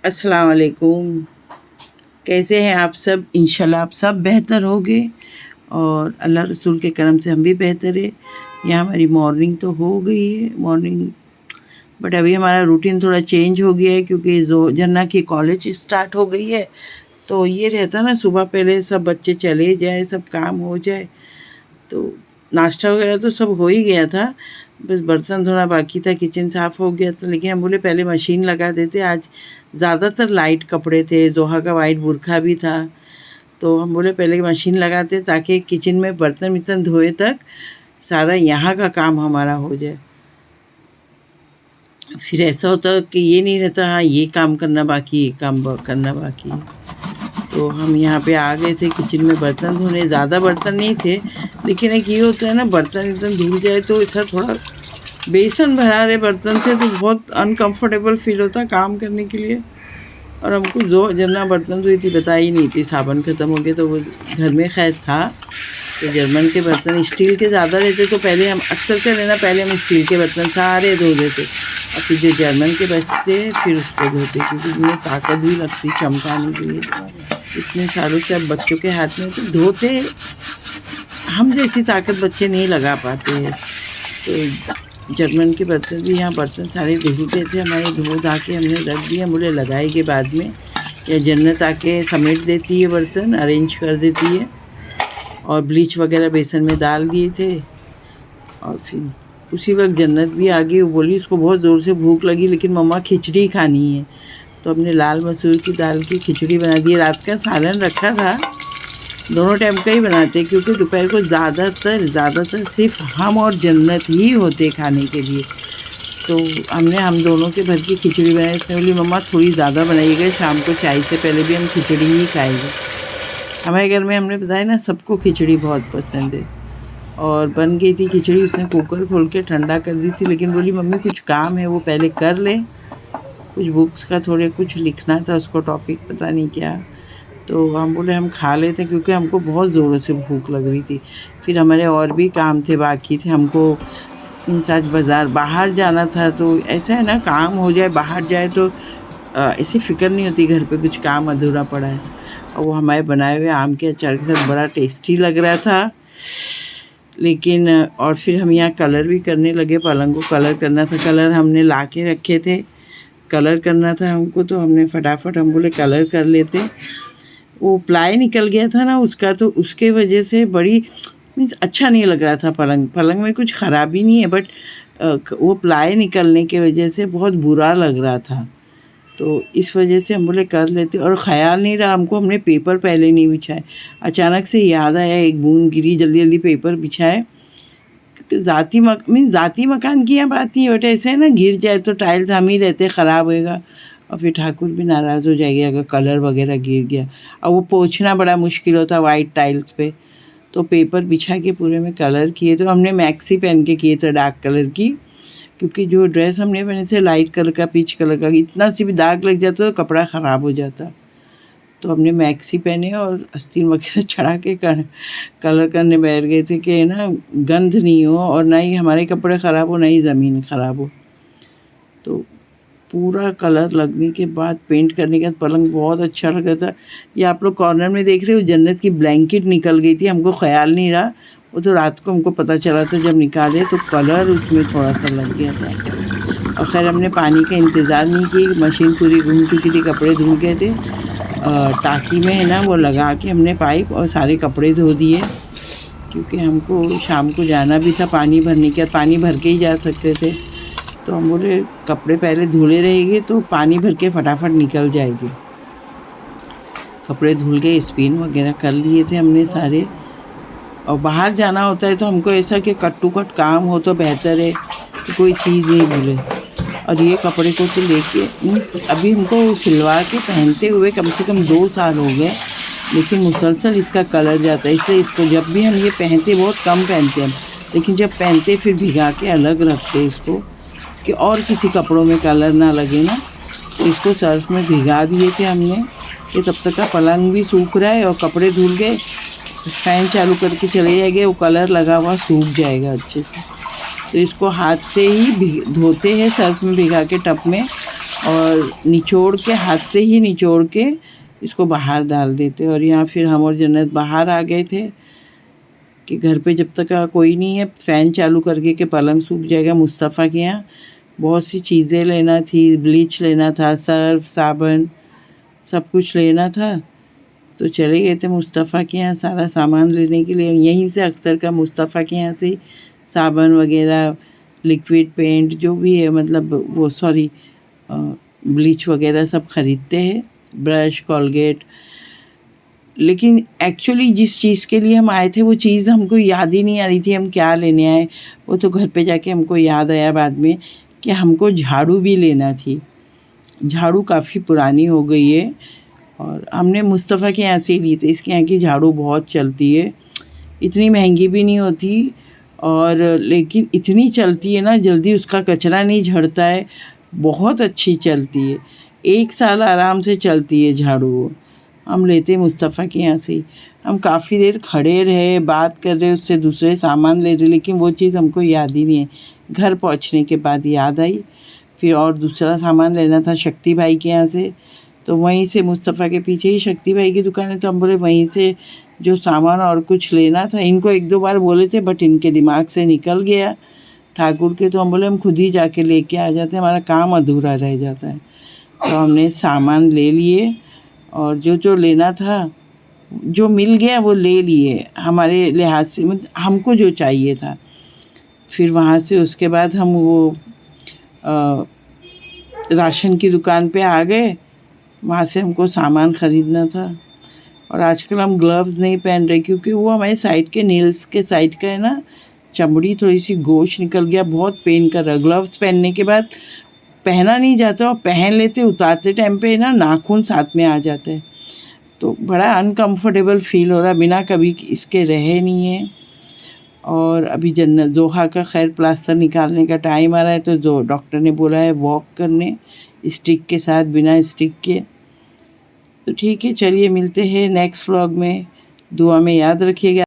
अस्सलाम वालेकुम। कैसे हैं आप सब? इंशाल्लाह आप सब बेहतर होंगे और अल्लाह रसूल के करम से हम भी बेहतर है। यहाँ हमारी मॉर्निंग तो हो गई है मॉर्निंग, बट अभी हमारा रूटीन थोड़ा चेंज हो गया है क्योंकि जो जन्ना की कॉलेज स्टार्ट हो गई है। तो ये रहता ना, सुबह पहले सब बच्चे चले जाए, सब काम हो जाए। तो नाश्ता वगैरह तो सब हो ही गया था, बस बर्तन धोना बाकी था, किचन साफ़ हो गया था। लेकिन हम बोले पहले मशीन लगा देते। आज ज़्यादातर लाइट कपड़े थे, जोहा का वाइट बुरखा भी था, तो हम बोले पहले मशीन लगाते ताकि किचन में बर्तन वर्तन धोए तक सारा यहाँ का काम हमारा हो जाए। फिर ऐसा होता कि ये नहीं रहता हाँ ये काम करना बाकी, ये काम करना बाकी है। तो हम यहाँ पे आ गए थे किचन में बर्तन धोने। ज़्यादा बर्तन नहीं थे, लेकिन एक ये होता है ना, बर्तन एकदम धुल जाए तो ऐसा थोड़ा बेसन भरा रहे बर्तन से तो बहुत अनकंफर्टेबल फील होता है काम करने के लिए। और हमको जो जरना बर्तन धोई थी बताई नहीं थी, साबुन ख़त्म हो गया तो वो घर में खैर था। तो जर्मन के बर्तन स्टील के ज़्यादा रहते, तो पहले हम अक्सर कर लेना, पहले हम स्टील के बर्तन सारे धो देते और फिर जो जर्मन के बचते फिर उसको धोते, क्योंकि उनमें ताकत भी लगती चमकाने के लिए। इतने सालों से अब बच्चों के हाथ में तो धोते, हम जैसी ताकत बच्चे नहीं लगा पाते हैं। तो जर्मन के बर्तन भी, यहाँ बर्तन सारे धुलते थे हमारे, धो धा के हमने रख दिया। मुझे लगाएंगे बाद में, या जन्नत आके समेट देती है बर्तन, अरेंज कर देती है। और ब्लीच वगैरह बेसन में डाल दिए थे। और फिर उसी वक्त जन्नत भी आ गई। वो बोली उसको बहुत ज़ोर से भूख लगी, लेकिन मम्मा खिचड़ी खानी है। तो हमने लाल मसूर की दाल की खिचड़ी बना दी। रात का सालन रखा था, दोनों टाइम का ही बनाते, क्योंकि दोपहर को ज़्यादातर सिर्फ हम और जन्नत ही होते खाने के लिए। तो हम दोनों के भर की खिचड़ी बनाई। इसने बोली मम्मा थोड़ी ज़्यादा बनाइएगा, शाम को चाय से पहले भी हम खिचड़ी ही खाएंगे। हमारे घर में, हमने बताया ना, सबको खिचड़ी बहुत पसंद है। और बन गई थी खिचड़ी, उसने कुकर खोल के ठंडा कर दी थी, लेकिन बोली मम्मी कुछ काम है वो पहले कर ले, कुछ बुक्स का थोड़े कुछ लिखना था उसको, टॉपिक पता नहीं क्या। तो हम बोले हम खा लेते, क्योंकि हमको बहुत ज़ोरों से भूख लग रही थी। फिर हमारे और भी काम थे, बाकी थे, हमको इंसाज बाज़ार बाहर जाना था। तो ऐसा है ना, काम हो जाए बाहर जाए तो ऐसी फ़िक्र नहीं होती घर पे कुछ काम अधूरा पड़ा है। और वो हमारे बनाए हुए आम के अचार के साथ बड़ा टेस्टी लग रहा था। लेकिन और फिर हम यहाँ कलर भी करने लगे, पलंग को कलर करना था। कलर हमने ला के रखे थे, कलर करना था हमको, तो हमने फटाफट हम बोले कलर कर लेते। वो प्लाई निकल गया था ना उसका, तो उसके वजह से बड़ी मीन्स अच्छा नहीं लग रहा था। पलंग में कुछ ख़राबी नहीं है, बट वो प्लाई निकलने के वजह से बहुत बुरा लग रहा था। तो इस वजह से हम बोले कर लेते, और ख़याल नहीं रहा हमको, हमने पेपर पहले नहीं बिछाए। अचानक से याद आया, एक बूंद गिरी, जल्दी जल्दी पेपर बिछाए। क्योंकि ज़ाती मकान की यहाँ बात नहीं है, बट ऐसे है ना, गिर जाए तो टाइल्स हम ही रहते, ख़राब होएगा और फिर ठाकुर भी नाराज़ हो जाएगी अगर कलर वगैरह गिर गया। और वो पोंछना बड़ा मुश्किल होता वाइट टाइल्स पे। तो पेपर बिछा के पूरे में कलर किए। तो हमने मैक्सी पहन के किए थे डार्क कलर की, क्योंकि जो ड्रेस हमने पहने थे लाइट कलर का, पीच कलर का, इतना सी भी दाग लग जाता तो कपड़ा ख़राब हो जाता। तो हमने मैक्सी पहने और आस्तीन वगैरह चढ़ा के कलर करने बैठ गए थे कि ना गंध नहीं हो, और ना ही हमारे कपड़े ख़राब हो, ना ही ज़मीन ख़राब हो। तो पूरा कलर लगने के बाद, पेंट करने के बाद पलंग बहुत अच्छा लगा था। ये आप लोग कॉर्नर में देख रहे हो, जन्नत की ब्लैंकेट निकल गई थी, हमको ख्याल नहीं रहा। वो तो रात को हमको पता चला था, जब निकाले तो कलर उसमें थोड़ा सा लग गया था। और खैर हमने पानी का इंतज़ार नहीं किया, मशीन पूरी घूम चुकी थी, कपड़े धुल गए थे। टाँकी में है ना, वो लगा के हमने पाइप और सारे कपड़े धो दिए, क्योंकि हमको शाम को जाना भी था पानी भरने के। पानी भर के ही जा सकते थे, तो हम बोले कपड़े पहले धुले रहेंगे तो पानी भर के फटाफट निकल जाएगी। कपड़े धुल के स्पिन वगैरह कर लिए थे हमने सारे। और बाहर जाना होता है तो हमको ऐसा कि कट टू कट काम हो तो बेहतर है कि कोई चीज़ नहीं भूले। और ये कपड़े को तो लेके मीन्स अभी हमको सिलवा के पहनते हुए कम से कम 2 साल हो गए, लेकिन मुसलसल इसका कलर जाता है। इसलिए इसको जब भी हम ये पहनते, बहुत कम पहनते हैं, लेकिन जब पहनते फिर भिगा के अलग रखते इसको, कि और किसी कपड़ों में कलर ना लगे ना। तो इसको सर्फ में भिगा दिए थे हमने, कि तब तक का पलंग भी सूख रहा है और कपड़े धुल गए, फ़ैन चालू करके चले जाएंगे, वो कलर लगा हुआ सूख जाएगा अच्छे से। तो इसको हाथ से ही धोते हैं सर्फ में भिगा के टब में, और निचोड़ के, हाथ से ही निचोड़ के इसको बाहर डाल देते। और यहाँ फिर हम और जन्नत बाहर आ गए थे कि घर पे जब तक कोई नहीं है फ़ैन चालू करके कि पलंग सूख जाएगा। मुस्तफ़ा के यहाँ बहुत सी चीज़ें लेना थी, ब्लीच लेना था, सर्फ, साबुन, सब कुछ लेना था। तो चले गए थे मुस्तफ़ा के यहाँ सारा सामान लेने के लिए। यहीं से अक्सर का मुस्तफ़ा के यहाँ से साबुन वगैरह, लिक्विड पेंट जो भी है, मतलब वो सॉरी ब्लीच वगैरह सब ख़रीदते हैं, ब्रश, कोलगेट। लेकिन एक्चुअली जिस चीज़ के लिए हम आए थे वो चीज़ हमको याद ही नहीं आ रही थी हम क्या लेने आए। वो तो घर पे जाके हमको याद आया बाद में कि हमको झाड़ू भी लेना थी। झाड़ू काफ़ी पुरानी हो गई है और हमने मुस्तफ़ा के यहाँ से ही ली थी। इसके यहाँ की झाड़ू बहुत चलती है, इतनी महंगी भी नहीं होती और लेकिन इतनी चलती है ना, जल्दी उसका कचरा नहीं झड़ता है, बहुत अच्छी चलती है। 1 साल आराम से चलती है झाड़ू वो। हम लेते मुस्तफ़ा के यहाँ से। हम काफ़ी देर खड़े रहे, बात कर रहे, उससे दूसरे सामान ले रहे, लेकिन वो चीज़ हमको याद ही नहीं है। घर पहुँचने के बाद याद आई। फिर और दूसरा सामान लेना था शक्ति भाई के यहाँ से, तो वहीं से मुस्तफ़ा के पीछे ही शक्ति भाई की दुकान है, तो हम बोले वहीं से जो सामान और कुछ लेना था। इनको 1-2 बार बोले थे बट इनके दिमाग से निकल गया ठाकुर के, तो हम बोले हम खुद ही जाके लेके आ जाते, हमारा काम अधूरा रह जाता है। तो हमने सामान ले लिए और जो जो लेना था, जो मिल गया वो ले लिए हमारे लिहाज से, मतलब हमको जो चाहिए था। फिर वहाँ से उसके बाद हम वो राशन की दुकान पे आ गए, वहाँ से हमको सामान ख़रीदना था। और आजकल हम ग्लव्स नहीं पहन रहे क्योंकि वो हमारे साइड के नील्स के साइड का है ना, चमड़ी थोड़ी सी गोश निकल गया, बहुत पेन कर रहा है। ग्लव्स पहनने के बाद पहना नहीं जाता और पहन लेते, उतारते टाइम पे ना नाखून साथ में आ जाता है, तो बड़ा अनकंफर्टेबल फील हो रहा, बिना कभी इसके रहे नहीं है। और अभी जन्नत जोहा का खैर प्लास्टर निकालने का टाइम आ रहा है, तो जो डॉक्टर ने बोला है वॉक करने स्टिक के साथ, बिना स्टिक के। तो ठीक है, चलिए मिलते हैं नेक्स्ट व्लॉग में। दुआ में याद रखिएगा।